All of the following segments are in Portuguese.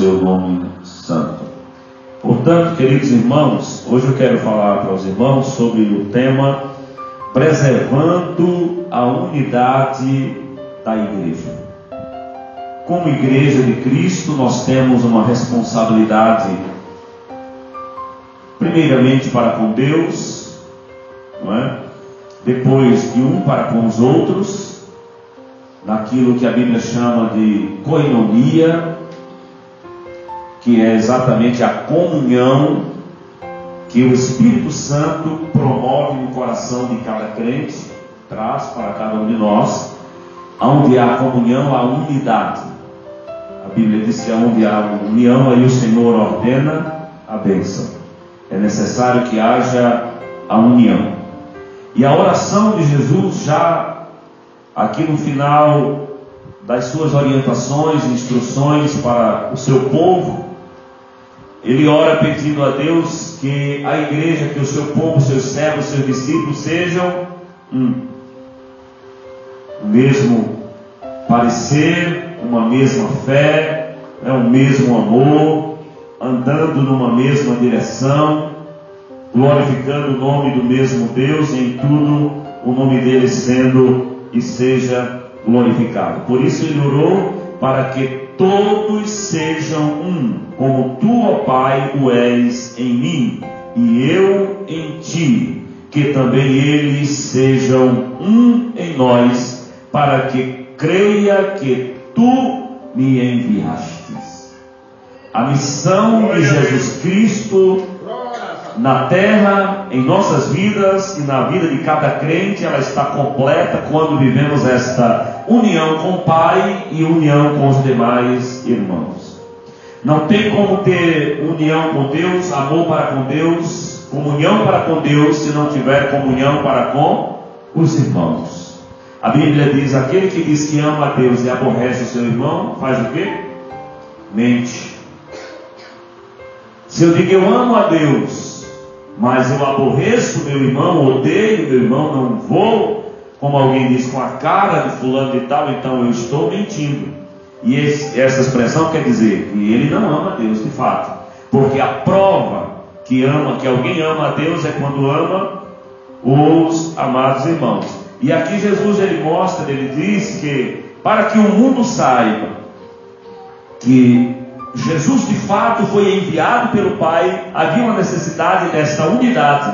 seu nome santo. Portanto, queridos irmãos, hoje eu quero falar para os irmãos sobre o tema preservando a unidade da igreja. Como igreja de Cristo, nós temos uma responsabilidade, primeiramente para com Deus, não é? Depois de para com os outros, naquilo que a Bíblia chama de koinonia, que é exatamente a comunhão que o Espírito Santo promove no coração de cada crente, traz para cada um de nós. Onde há comunhão, há unidade. A Bíblia diz que onde há união, aí o Senhor ordena a bênção. É necessário que haja a união. E a oração de Jesus, já aqui no final das suas orientações, instruções para o seu povo, ele ora pedindo a Deus que a igreja, que o seu povo, seus servos, seus discípulos sejam o mesmo parecer, uma mesma fé, um mesmo amor, andando numa mesma direção, glorificando o nome do mesmo Deus, em tudo o nome dele sendo e seja glorificado. Por isso ele orou para que todos sejam um, como tu, ó Pai, o és em mim e eu em ti, que também eles sejam um em nós, para que creia que tu me enviastes. A missão de Jesus Cristo na terra, em nossas vidas e na vida de cada crente, ela está completa quando vivemos esta união com o Pai e união com os demais irmãos. Não tem como ter união com Deus, amor para com Deus, comunhão para com Deus, se não tiver comunhão para com os irmãos. A Bíblia diz: aquele que diz que ama a Deus e aborrece o seu irmão, faz o quê? Mente. Se eu digo eu amo a Deus, mas eu aborreço meu irmão, odeio meu irmão, não vou, como alguém diz, com a cara de fulano e tal, então eu estou mentindo. E essa expressão quer dizer que ele não ama a Deus de fato, porque a prova que alguém ama a Deus é quando ama os amados irmãos. E aqui Jesus ele mostra, ele diz que para que o mundo saiba que Jesus de fato foi enviado pelo Pai, havia uma necessidade dessa unidade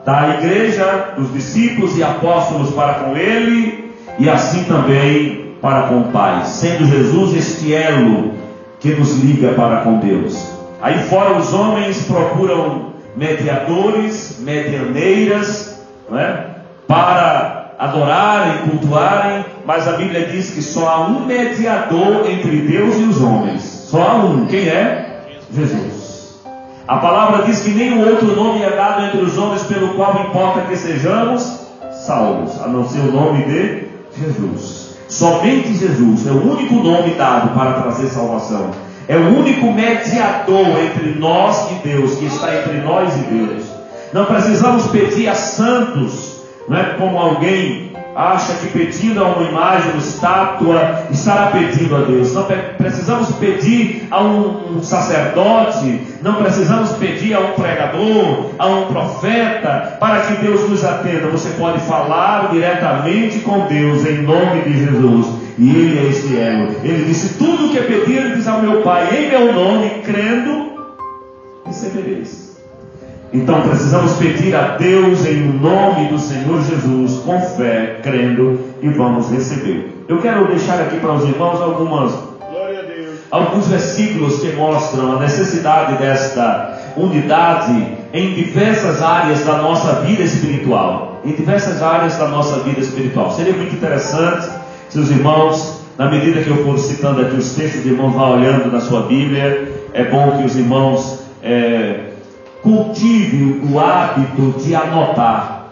da igreja, dos discípulos e apóstolos para com ele, e assim também para com o Pai, sendo Jesus este elo que nos liga para com Deus. Aí fora os homens procuram mediadores, medianeiras, não é? Para adorarem, cultuarem, mas a Bíblia diz que só há um mediador entre Deus e os homens. Só há um. Quem é? Jesus. A palavra diz que nenhum outro nome é dado entre os homens pelo qual importa que sejamos salvos, a não ser o nome de Jesus. Somente Jesus é o único nome dado para trazer salvação. É o único mediador entre nós e Deus, que está entre nós e Deus. Não precisamos pedir a santos, não é como alguém acha que pedindo a uma imagem, uma estátua, estará pedindo a Deus. Não precisamos pedir a um sacerdote, não precisamos pedir a um pregador, a um profeta, para que Deus nos atenda. Você pode falar diretamente com Deus em nome de Jesus, e Ele é esse elo. Ele disse: tudo o que pedirdes ao meu Pai em meu nome, crendo, recebereis. Então precisamos pedir a Deus em nome do Senhor Jesus, com fé, crendo, e vamos receber. Eu quero deixar aqui para os irmãos alguns versículos que mostram a necessidade desta unidade em diversas áreas da nossa vida espiritual. Em diversas áreas da nossa vida espiritual. Seria muito interessante se os irmãos, na medida que eu for citando aqui os textos, os irmãos vão olhando na sua Bíblia. É bom que os irmãos cultive o hábito de anotar,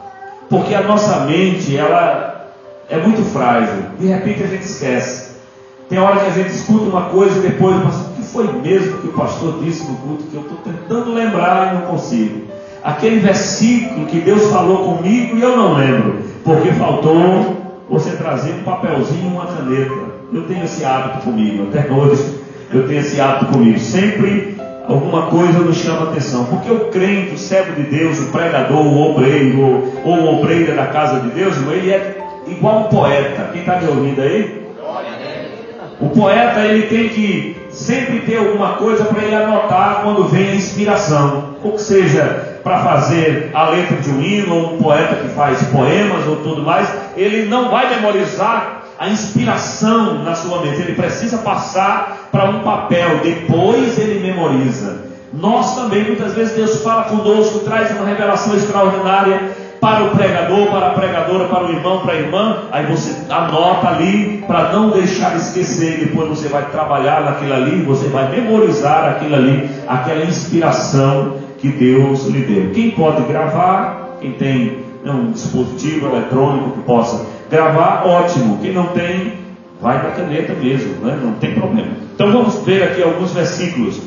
porque a nossa mente ela é muito frágil. De repente a gente esquece. Tem hora que a gente escuta uma coisa e depois, mas o que foi mesmo que o pastor disse no culto, que eu estou tentando lembrar e não consigo? Aquele versículo que Deus falou comigo e eu não lembro, porque faltou você trazer um papelzinho e uma caneta. Eu tenho esse hábito comigo até hoje. Eu tenho esse hábito comigo. Sempre alguma coisa nos chama a atenção. Porque o crente, o servo de Deus, o pregador, o obreiro, ou o obreiro da casa de Deus, ele é igual um poeta. Quem está me ouvindo aí? O poeta, ele tem que sempre ter alguma coisa para ele anotar quando vem a inspiração. Ou que seja, para fazer a letra de um hino, ou um poeta que faz poemas ou tudo mais, ele não vai memorizar a inspiração na sua mente. Ele precisa passar para um papel, depois ele memoriza. Nós também, muitas vezes, Deus fala conosco, traz uma revelação extraordinária para o pregador, para a pregadora, para o irmão, para a irmã. Aí você anota ali para não deixar esquecer. Depois você vai trabalhar naquilo ali, você vai memorizar aquilo ali, aquela inspiração que Deus lhe deu. Quem pode gravar, quem tem um dispositivo eletrônico que possa gravar, ótimo. Quem não tem, vai na caneta mesmo, né? Não tem problema. Então vamos ver aqui alguns versículos.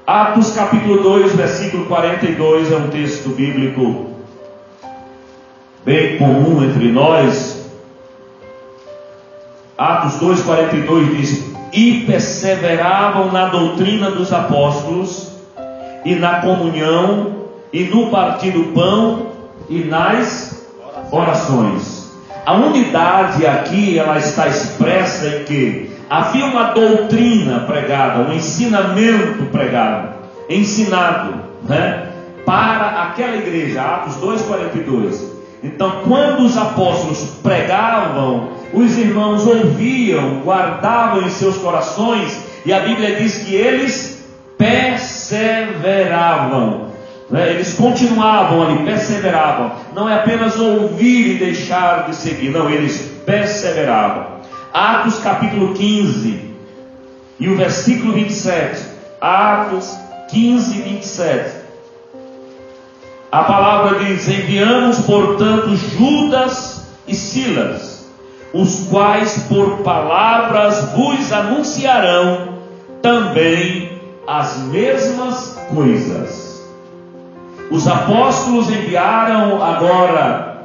Atos capítulo 2, versículo 42, é um texto bíblico bem comum entre nós. Atos 2, 42 diz: e perseveravam na doutrina dos apóstolos, e na comunhão, e no partir do pão, e nas orações. A unidade aqui, ela está expressa em que havia uma doutrina pregada, um ensinamento pregado, ensinado, né, para aquela igreja. Atos 2,42. Então, quando os apóstolos pregavam, os irmãos ouviam, guardavam em seus corações, e a Bíblia diz que eles perseveravam, né? Eles continuavam ali, perseveravam. Não é apenas ouvir e deixar de seguir, não, eles perseveravam. Atos capítulo 15 e o versículo 27. Atos 15, 27. A palavra diz: enviamos, portanto, Judas e Silas, os quais por palavras vos anunciarão também as mesmas coisas. Os apóstolos enviaram agora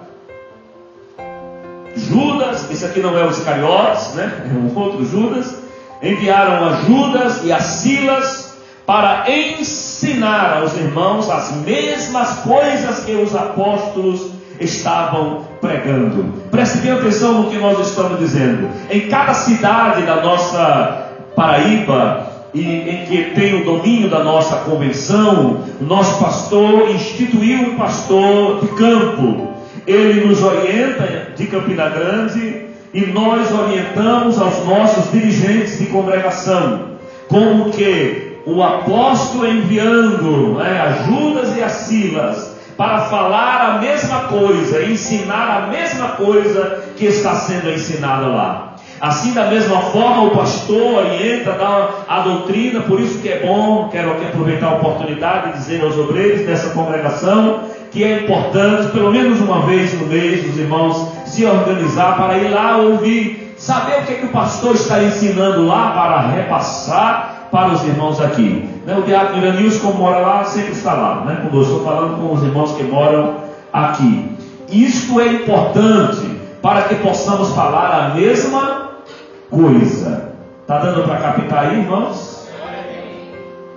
Judas, esse aqui não é o Iscariotes, né? É um outro Judas. Enviaram a Judas e a Silas para ensinar aos irmãos as mesmas coisas que os apóstolos estavam pregando. Preste bem atenção no que nós estamos dizendo. Em cada cidade da nossa Paraíba, e em que tem o domínio da nossa convenção, o nosso pastor instituiu um pastor de campo. Ele nos orienta de Campina Grande, e nós orientamos aos nossos dirigentes de congregação, como que o apóstolo enviando a Judas e a Silas para falar a mesma coisa, ensinar a mesma coisa que está sendo ensinada lá. Assim, da mesma forma, o pastor orienta, dá a doutrina. Por isso que é bom, quero aqui aproveitar a oportunidade de dizer aos obreiros dessa congregação que é importante, pelo menos uma vez no mês, os irmãos se organizar para ir lá ouvir, saber o que o pastor está ensinando lá, para repassar para os irmãos aqui. O diácono Iranilson, como mora lá, sempre está lá, né? Quando eu estou falando com os irmãos que moram aqui. Isto é importante para que possamos falar a mesma coisa. Está dando para captar aí, irmãos?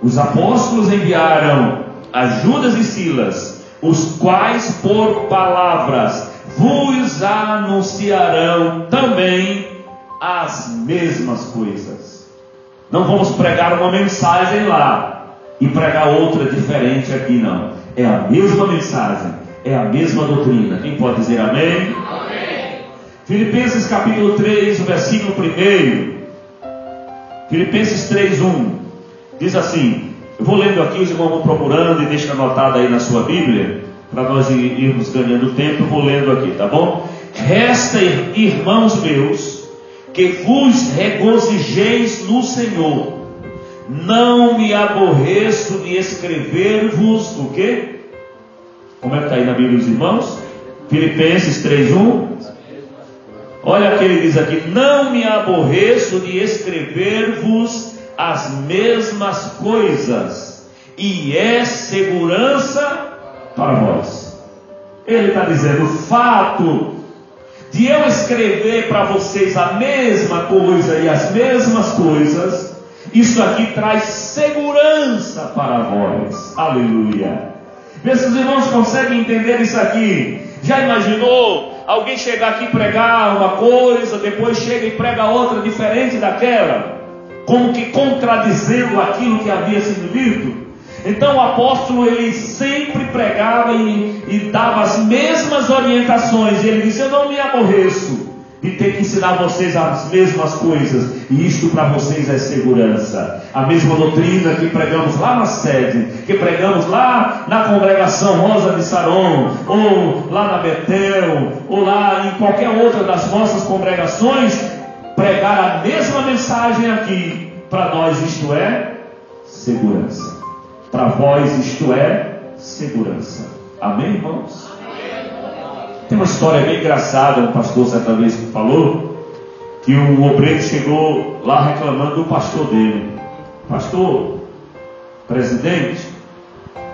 Os apóstolos enviaram a Judas e Silas, os quais por palavras vos anunciarão também as mesmas coisas. Não vamos pregar uma mensagem lá e pregar outra diferente aqui, não. É a mesma mensagem, é a mesma doutrina. Quem pode dizer amém? Amém. Filipenses capítulo 3, versículo 1. Filipenses 3:1 diz assim. Eu vou lendo aqui, os irmãos vão procurando e deixa anotado aí na sua Bíblia, para nós irmos ganhando tempo. Eu vou lendo aqui, tá bom? Resta, irmãos meus, que vos regozijeis no Senhor. Não me aborreço de escrever-vos o quê? Como é que está aí na Bíblia dos irmãos? Filipenses 3:1. Olha o que ele diz aqui: não me aborreço de escrever-vos as mesmas coisas, e é segurança para vós. Ele está dizendo: o fato de eu escrever para vocês a mesma coisa e as mesmas coisas, isso aqui traz segurança para vós. Aleluia. Vê se os irmãos conseguem entender isso aqui. Já imaginou alguém chegar aqui e pregar uma coisa, depois chega e prega outra diferente daquela, como que contradizendo aquilo que havia sido dito? Então o apóstolo, ele sempre pregava e dava as mesmas orientações. Ele disse: eu não me aborreço de ter que ensinar vocês as mesmas coisas, e isto para vocês é segurança. A mesma doutrina que pregamos lá na sede, que pregamos lá na congregação Rosa de Saron, ou lá na Betel, ou lá em qualquer outra das nossas congregações, pregar a mesma mensagem aqui, para nós isto é segurança. Para vós isto é segurança. Amém, irmãos? Tem uma história bem engraçada. Um pastor certa vez falou que um obreiro chegou lá reclamando do pastor dele: pastor, presidente,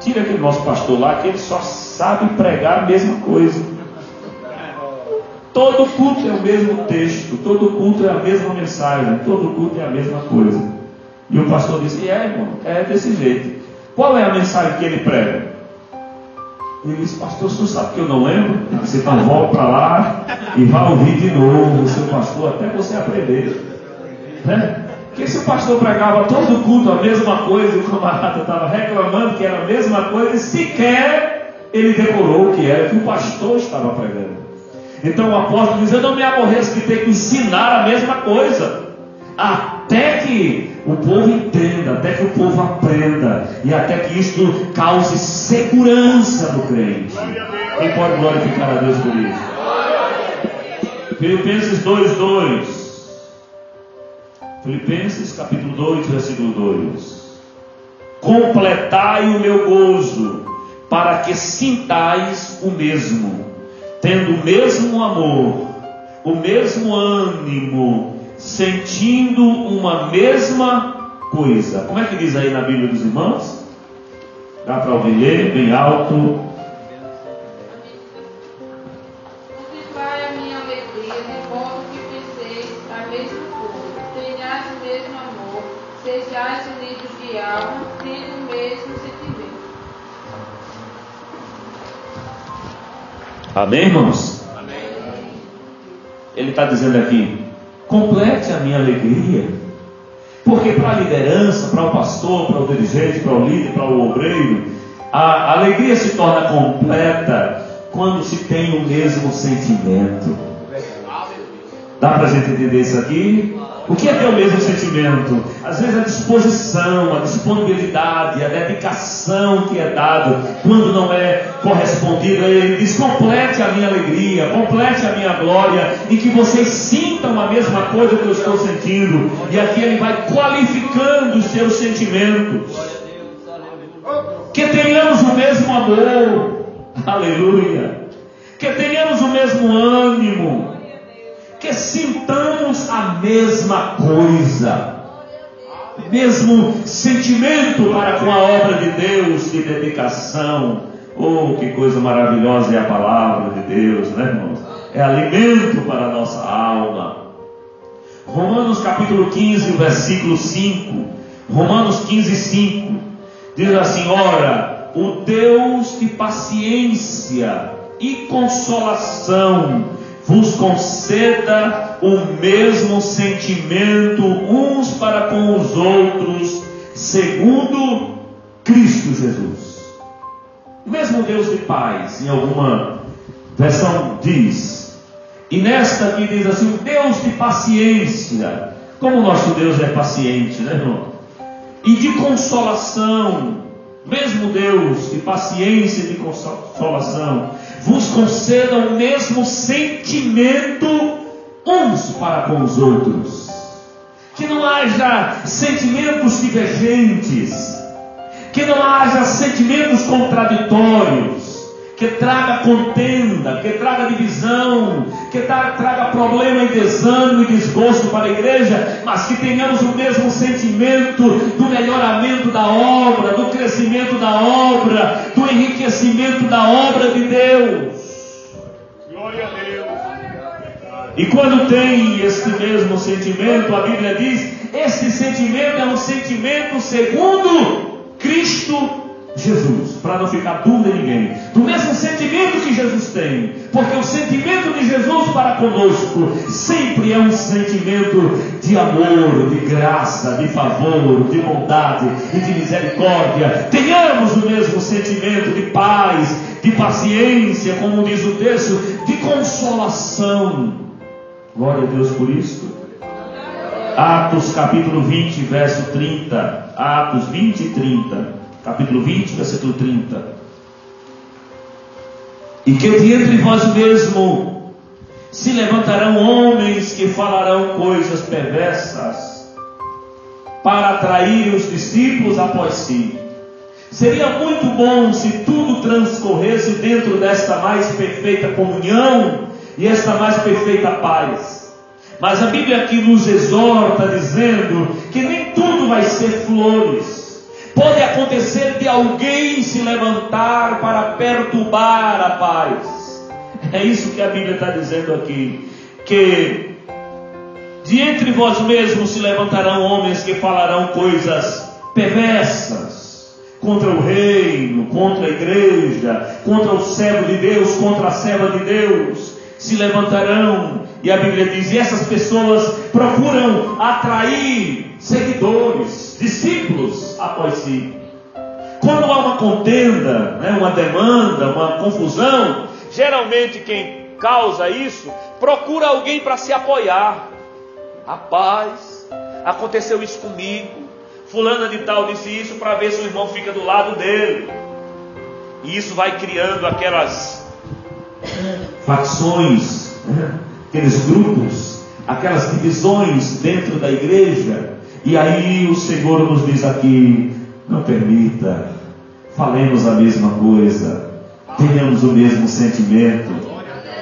tira aquele nosso pastor lá, que ele só sabe pregar a mesma coisa. Todo culto é o mesmo texto, todo culto é a mesma mensagem, todo culto é a mesma coisa. E o pastor disse: irmão, é desse jeito. Qual é a mensagem que ele prega? Ele disse: pastor, você sabe que eu não lembro? Você então volta para lá e vai ouvir de novo o seu pastor até você aprender, né? Porque se o pastor pregava todo culto a mesma coisa, e o camarada estava reclamando que era a mesma coisa, e sequer ele decorou o que era que o pastor estava pregando. Então o apóstolo diz: eu não me aborreço de ter que ensinar a mesma coisa, até que o povo entenda, até que o povo aprenda, e até que isto cause segurança no crente. Quem pode glorificar a Deus por isso? Filipenses 2:2. Filipenses capítulo 2, versículo 2. Completai o meu gozo, para que sintais o mesmo, tendo o mesmo amor, o mesmo ânimo, sentindo uma mesma coisa. Como é que diz aí na Bíblia dos irmãos? Dá para ouvir bem alto. Multiprai a minha alegria, de modo que penseis a mesma coisa, tenhais o mesmo amor, sejais unidos de alma, tendo o mesmo sentimento. Amém, irmãos? Amém. Ele está dizendo aqui: complete a minha alegria. Porque para a liderança, para o pastor, para o dirigente, para o líder, para o obreiro, a alegria se torna completa quando se tem o mesmo sentimento. Dá para a gente entender isso aqui? O que é ter o mesmo sentimento? Às vezes a disposição, a disponibilidade, a dedicação que é dado, quando não é correspondida, ele diz: complete a minha alegria, complete a minha glória, e que vocês sintam a mesma coisa que eu estou sentindo. E aqui ele vai qualificando os seus sentimentos. Que tenhamos o mesmo amor, aleluia, que tenhamos o mesmo ânimo, que sintamos a mesma coisa, mesmo sentimento para com a obra de Deus, de dedicação. Oh, que coisa maravilhosa é a palavra de Deus, né, irmãos? É alimento para a nossa alma. Romanos capítulo 15, versículo 5. Romanos 15, 5 diz assim: ora, o Deus de paciência e consolação vos conceda o mesmo sentimento uns para com os outros, segundo Cristo Jesus. O mesmo Deus de paz, em alguma versão diz, e nesta aqui diz assim: Deus de paciência. Como o nosso Deus é paciente, né, irmão? E de consolação, mesmo Deus de paciência e de consolação, vos conceda o mesmo sentimento uns para com os outros. Que não haja sentimentos divergentes, que não haja sentimentos contraditórios, que traga contenda, que traga divisão, que traga problema e desânimo e desgosto para a igreja, mas que tenhamos o mesmo sentimento do melhoramento da obra, do crescimento da obra, do enriquecimento da obra de Deus. Glória a Deus. E quando tem este mesmo sentimento, a Bíblia diz, este sentimento é um sentimento segundo Cristo Jesus, para não ficar dúvida em ninguém, do mesmo sentimento que Jesus tem, porque o sentimento de Jesus para conosco sempre é um sentimento de amor, de graça, de favor, de bondade e de misericórdia. Tenhamos o mesmo sentimento de paz, de paciência, como diz o texto, de consolação. Glória a Deus por isso. Atos capítulo 20, verso 30. Atos 20 e 30. Capítulo 20, versículo 30. E que de entre vós mesmo se levantarão homens que falarão coisas perversas para atrair os discípulos após si. Seria muito bom se tudo transcorresse dentro desta mais perfeita comunhão e esta mais perfeita paz. Mas a Bíblia aqui nos exorta dizendo que nem tudo vai ser flores. Pode acontecer de alguém se levantar para perturbar a paz. É isso que a Bíblia está dizendo aqui. Que de entre vós mesmos se levantarão homens que falarão coisas perversas contra o reino, contra a igreja, contra o servo de Deus, contra a serva de Deus. Se levantarão, e a Bíblia diz, e essas pessoas procuram atrair seguidores, discípulos após si. Quando há uma contenda, uma demanda, uma confusão, geralmente quem causa isso procura alguém para se apoiar. Rapaz, aconteceu isso comigo, fulana de tal disse isso, para ver se o irmão fica do lado dele. E isso vai criando aquelas facções, aqueles grupos, aquelas divisões dentro da igreja. E aí o Senhor nos diz aqui, não permita, falemos a mesma coisa, tenhamos o mesmo sentimento,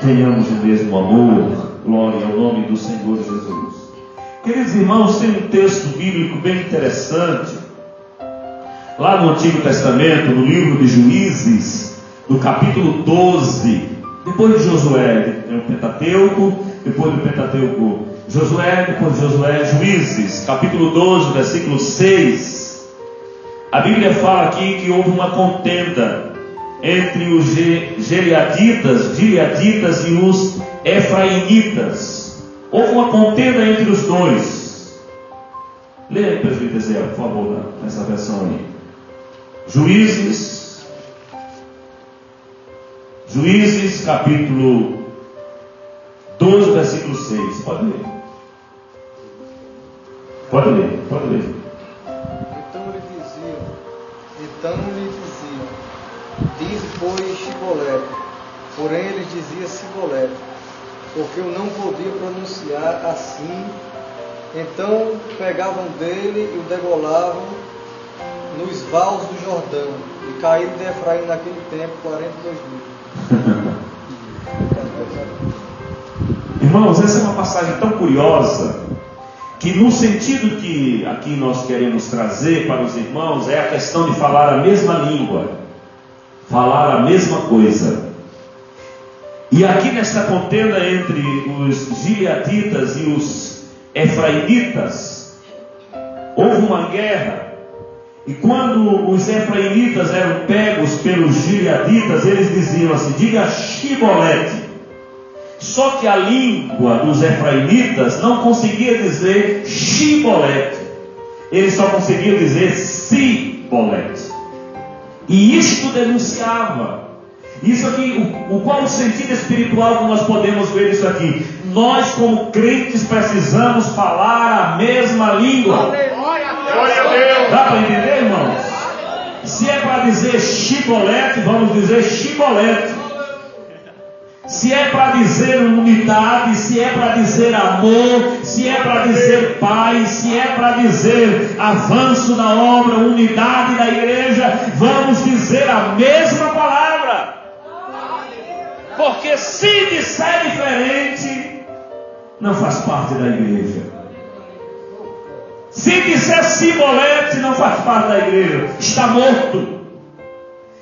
tenhamos o mesmo amor. Glória ao nome do Senhor Jesus. Queridos irmãos, tem um texto bíblico bem interessante lá no Antigo Testamento, no livro de Juízes, no capítulo 12, depois de Josué, tem o Pentateuco, depois do Pentateuco Josué, depois de Josué, Juízes, capítulo 12, versículo 6. A Bíblia fala aqui que houve uma contenda entre os Gileaditas e os Efraimitas. Houve uma contenda entre os dois. Leia aí, presbítero Ezequiel, por favor, nessa versão aí. Juízes, capítulo 12, versículo 6. Pode ler. Pode ler. Então lhe diziam, diz pois Shibolete, porém ele dizia Sibolete, porque eu não podia pronunciar assim. Então pegavam dele e o degolavam nos vales do Jordão, e caíram de Efraim naquele tempo 42.000. Irmãos, essa é uma passagem tão curiosa, que no sentido que aqui nós queremos trazer para os irmãos, é a questão de falar a mesma língua, falar a mesma coisa. E aqui nesta contenda entre os Gileaditas e os Efraimitas, houve uma guerra, e quando os Efraimitas eram pegos pelos Gileaditas, eles diziam assim, diga Shibolete. Só que a língua dos Efraimitas não conseguia dizer Shibolete, eles só conseguiam dizer Sibolete. E isto denunciava. Isso aqui, qual o sentido espiritual que nós podemos ver isso aqui? Nós, como crentes, precisamos falar a mesma língua. Dá para entender, irmãos? Se é para dizer Shibolete, vamos dizer Shibolete. Se é para dizer unidade, se é para dizer amor, se é para dizer paz, se é para dizer avanço da obra, unidade da igreja, vamos dizer a mesma palavra. Porque se disser diferente, não faz parte da igreja. Se disser Sibolete, não faz parte da igreja, está morto.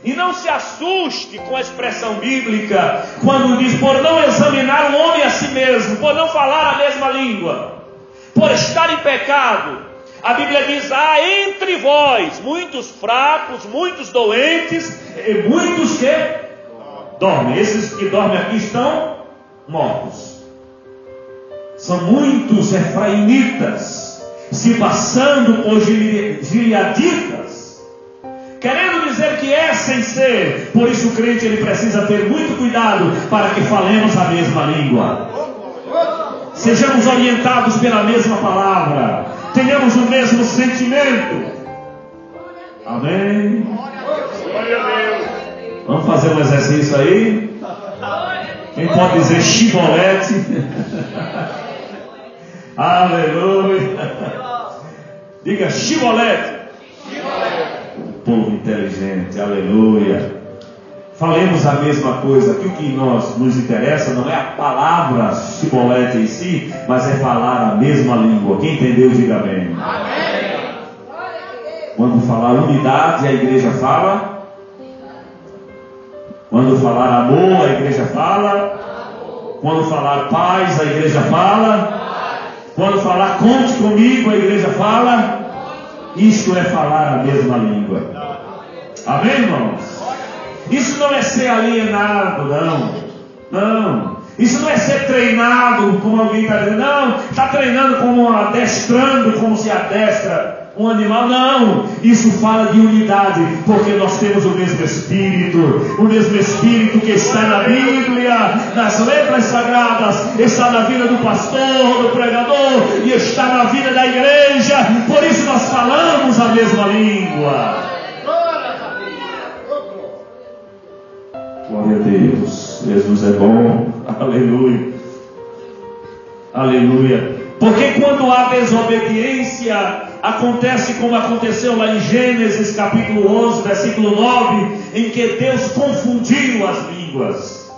E não se assuste com a expressão bíblica quando diz: por não examinar o homem a si mesmo, por não falar a mesma língua, por estar em pecado. A Bíblia diz: há entre vós muitos fracos, muitos doentes e muitos que dormem. Esses que dormem aqui estão mortos. São muitos efraimitas se passando por gileaditas, querendo dizer que é sem ser. Por isso o crente ele precisa ter muito cuidado para que falemos a mesma língua, sejamos orientados pela mesma palavra, tenhamos o mesmo sentimento. Amém? Vamos fazer um exercício aí? Quem pode dizer chibolete? Aleluia! Diga chibolete. Povo inteligente, aleluia. Falemos a mesma coisa. Aqui o que nos interessa não é a palavra chibolete em si, mas é falar a mesma língua. Quem entendeu, diga amém. Amém. Quando falar unidade, a igreja fala. Quando falar amor, a igreja fala. Quando falar paz, a igreja fala. Quando falar conte comigo, a igreja fala. Isto é falar a mesma língua. Amém, irmãos? Isso não é ser alienado, não. Isso não é ser treinado, como alguém está dizendo. Não, está treinando como adestrando, como se adestra um animal. Não, isso fala de unidade, porque nós temos o mesmo Espírito que está na Bíblia, nas letras sagradas, está na vida do pastor, do pregador, e está na vida da igreja. Por isso nós falamos a mesma língua. Glória a Deus. Jesus é bom. Aleluia. Aleluia. Porque quando há desobediência, acontece como aconteceu lá em Gênesis capítulo 11, versículo 9, em que Deus confundiu as línguas.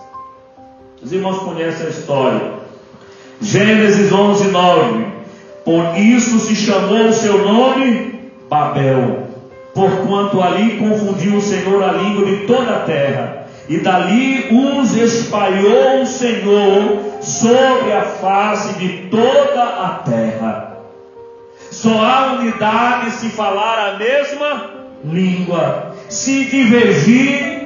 Os irmãos conhecem a história. Gênesis 11, 9. Por isso se chamou o seu nome Babel, porquanto ali confundiu o Senhor a língua de toda a terra. E dali os espalhou o Senhor sobre a face de toda a terra. Só há unidade se falar a mesma língua. Se divergir,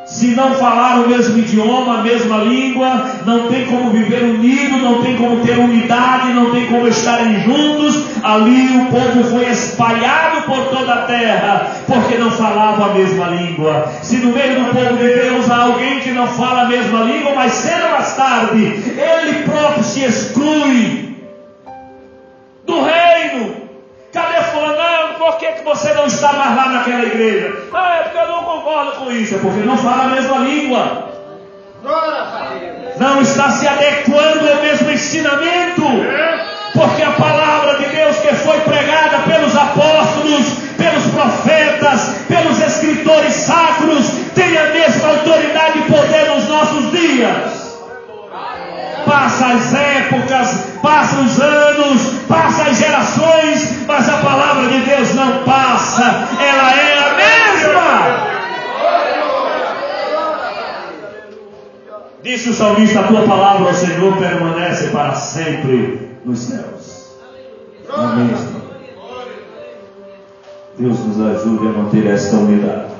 se não falar o mesmo idioma, a mesma língua, não tem como viver unido, não tem como ter unidade, não tem como estarem juntos. Ali o povo foi espalhado por toda a terra, porque não falava a mesma língua. Se no meio do povo de Deus há alguém que não fala a mesma língua, mais cedo ou mais tarde, ele próprio se exclui do reino. Cadê fulano? Por que você não está mais lá naquela igreja? É porque eu não concordo com isso. É porque não fala a mesma língua. Não está se adequando ao mesmo ensinamento. Porque a palavra de Deus que foi pregada pelos apóstolos, pelos profetas, pelos escritores sacros, tem a mesma autoridade e poder nos nossos dias. Passa as épocas, passa os anos, passa as gerações, mas a palavra de Deus não passa, ela é a mesma. Disse o salmista: a tua palavra, ó Senhor, permanece para sempre nos céus. Amém. Deus nos ajude a manter esta unidade.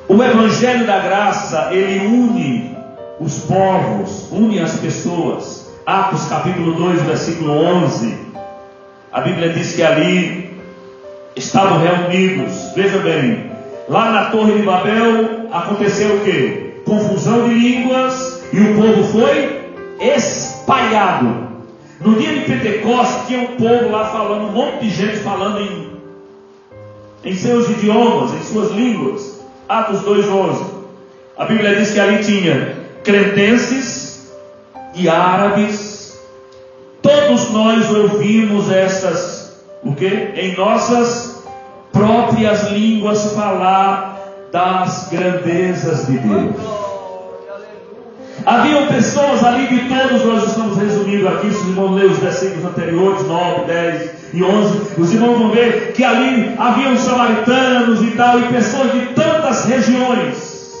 O Evangelho da Graça, ele une os povos, une as pessoas. Atos capítulo 2, versículo 11. A Bíblia diz que ali estavam reunidos. Veja bem, lá na Torre de Babel aconteceu o quê? Confusão de línguas, e o povo foi espalhado. No dia de Pentecostes tinha um povo lá falando, um monte de gente falando em seus idiomas, em suas línguas. Atos 2:11. A Bíblia diz que ali tinha cretenses e árabes. Todos nós ouvimos em nossas próprias línguas falar das grandezas de Deus. Haviam pessoas ali de todos, nós estamos resumindo aqui, se os irmãos lerem os versículos anteriores, 9, 10 e 11, os irmãos vão ver que ali haviam samaritanos e tal, e pessoas de tantas tantas regiões.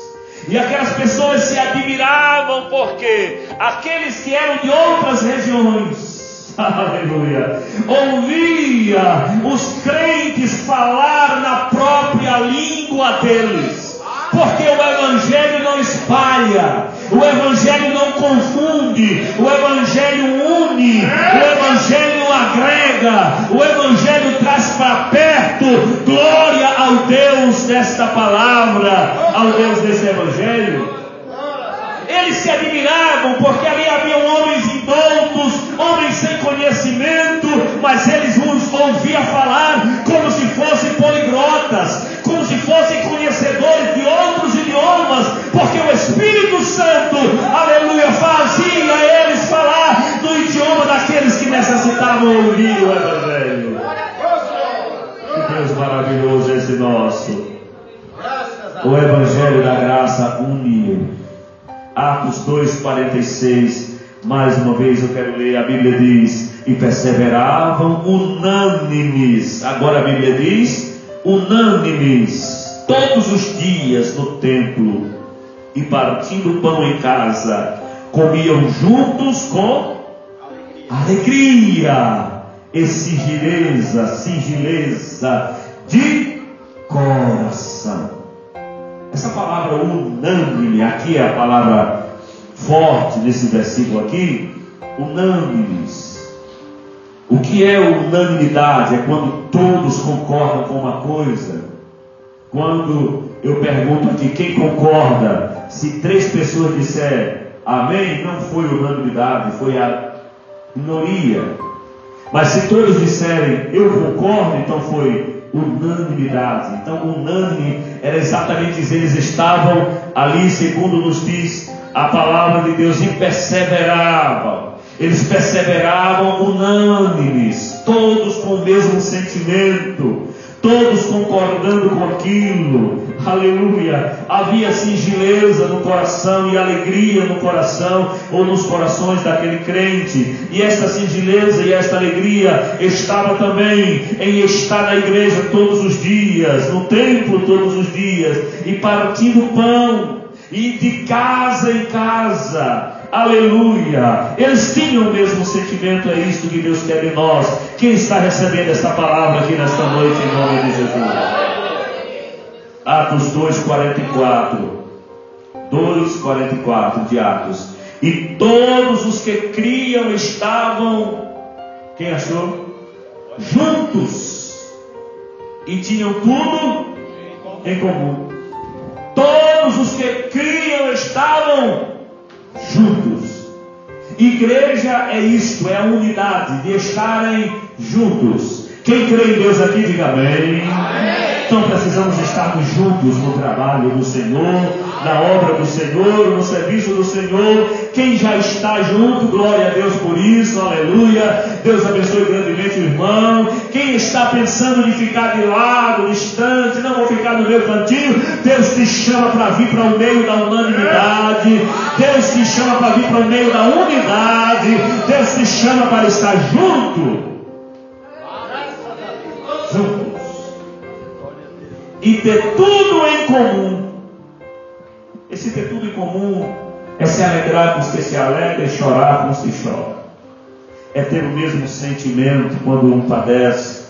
E aquelas pessoas se admiravam porque aqueles que eram de outras regiões, aleluia, ouvia os crentes falar na própria língua deles. Porque o Evangelho não espalha, o Evangelho não confunde, o Evangelho une, o Evangelho agrega, o Evangelho traz para perto. Glória ao Deus desta palavra, ao Deus desse Evangelho. Eles se admiravam porque ali haviam homens indoutos, homens sem conhecimento, mas eles os ouviam falar como se fossem poliglotas, como se fossem conhecedores de outros idiomas, porque o Espírito Santo, aleluia, fazia eles falar no idioma daqueles que necessitavam ouvir o Evangelho. Que Deus maravilhoso esse nosso. O Evangelho da graça une. Atos 2,46, mais uma vez eu quero ler, a Bíblia diz, e perseveravam unânimes. Agora a Bíblia diz, unânimes, todos os dias no templo, e partindo pão em casa, comiam juntos com alegria e singeleza de coração. Essa palavra unânime, aqui é a palavra forte nesse versículo aqui, unânimes. O que é unanimidade? É quando todos concordam com uma coisa. Quando eu pergunto aqui, quem concorda? Se 3 pessoas disserem amém, não foi unanimidade, foi a minoria. Mas se todos disserem eu concordo, então foi unanimidade. Então unânime era exatamente dizer, eles estavam ali, segundo nos diz a palavra de Deus, e perseveravam. Eles perseveravam unânimes, todos com o mesmo sentimento, todos concordando com aquilo, aleluia. Havia singeleza no coração e alegria no coração, ou nos corações daquele crente, e esta singeleza e esta alegria estava também em estar na igreja todos os dias, no templo todos os dias, e partindo pão, e de casa em casa, aleluia. Eles tinham o mesmo sentimento. É isto que Deus quer de nós. Quem está recebendo esta palavra aqui nesta noite, em nome de Jesus? Atos 2,44 de Atos. E todos os que criam estavam, quem achou? Juntos, e tinham tudo em comum. Todos os que criam estavam juntos. Igreja é isto, é a unidade de estarem juntos. Quem crê em Deus aqui, diga amém. Então precisamos estarmos juntos no trabalho do Senhor, na obra do Senhor, no serviço do Senhor. Quem já está junto, glória a Deus por isso, aleluia. Deus abençoe grandemente o irmão. Quem está pensando em ficar de lado, distante, não vou ficar no meu cantinho, Deus te chama para vir para o meio da unanimidade. Deus te chama para vir para o meio da unidade. Deus te chama para estar junto. Juntos. E ter tudo em comum. Esse ter tudo em comum é se alegrar com os que se alegram e chorar com os que choram. É ter o mesmo sentimento quando um padece.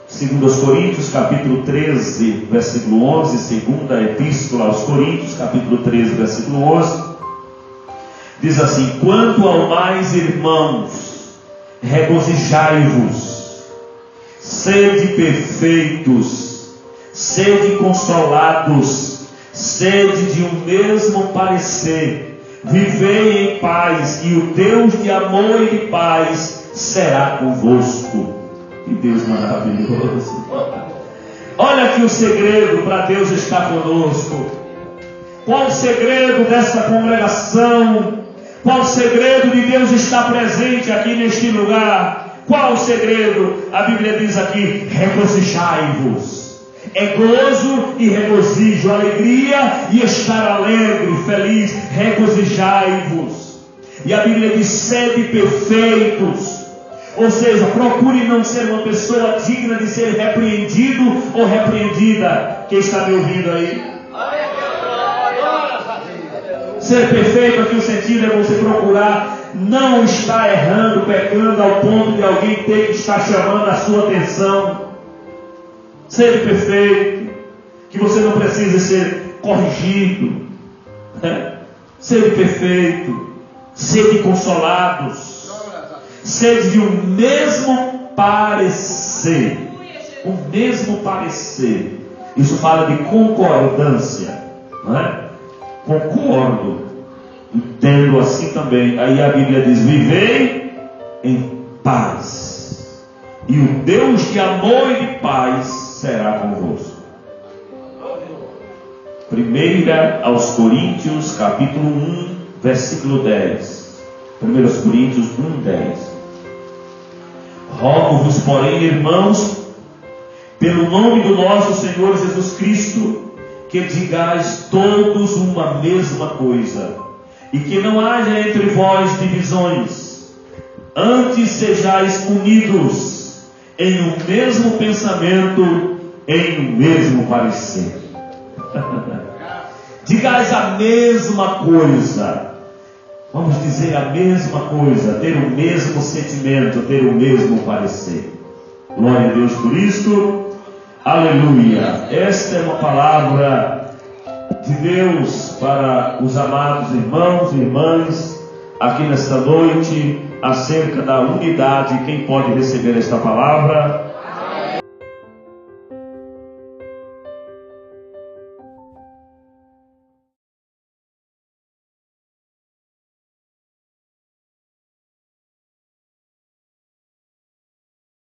Segundo aos Coríntios, capítulo 13, versículo 11, segunda epístola aos Coríntios, capítulo 13, versículo 11, diz assim: quanto ao mais, irmãos, regozijai-vos, sede perfeitos, sede consolados, sede de um mesmo parecer, vivei em paz, e o Deus de amor e de paz será convosco. Que Deus maravilhoso. Olha aqui o segredo para Deus estar conosco. Qual o segredo dessa congregação? Qual o segredo de Deus estar presente aqui neste lugar? Qual o segredo? A Bíblia diz aqui: regozijai-vos. É gozo e regozijo, alegria e estar alegre, feliz. Regozijai-vos. E a Bíblia diz: sede perfeitos. Ou seja, procure não ser uma pessoa digna de ser repreendido ou repreendida? Quem está me ouvindo aí? Ser perfeito aqui o sentido é você procurar não estar errando, pecando ao ponto de alguém ter que estar chamando a sua atenção. Ser perfeito, que você não precisa ser corrigido. Ser perfeito, sede consolados, sede de um mesmo parecer. O mesmo parecer. Isso fala de concordância, não é? Concordo, entendo assim também. Aí a Bíblia diz: vivei em paz, e o Deus de amor e de paz será convosco. 1 aos Coríntios, capítulo 1, versículo 10. 1 aos Coríntios 1, 10. Rogo-vos, porém, irmãos, pelo nome do nosso Senhor Jesus Cristo, que digais todos uma mesma coisa, e que não haja entre vós divisões, antes sejais unidos em um mesmo pensamento, em um mesmo parecer. Digais a mesma coisa, vamos dizer a mesma coisa, ter o mesmo sentimento, ter o mesmo parecer. Glória a Deus por isto. Aleluia. Esta é uma palavra de Deus para os amados irmãos e irmãs aqui nesta noite, acerca da unidade. Quem pode receber esta palavra?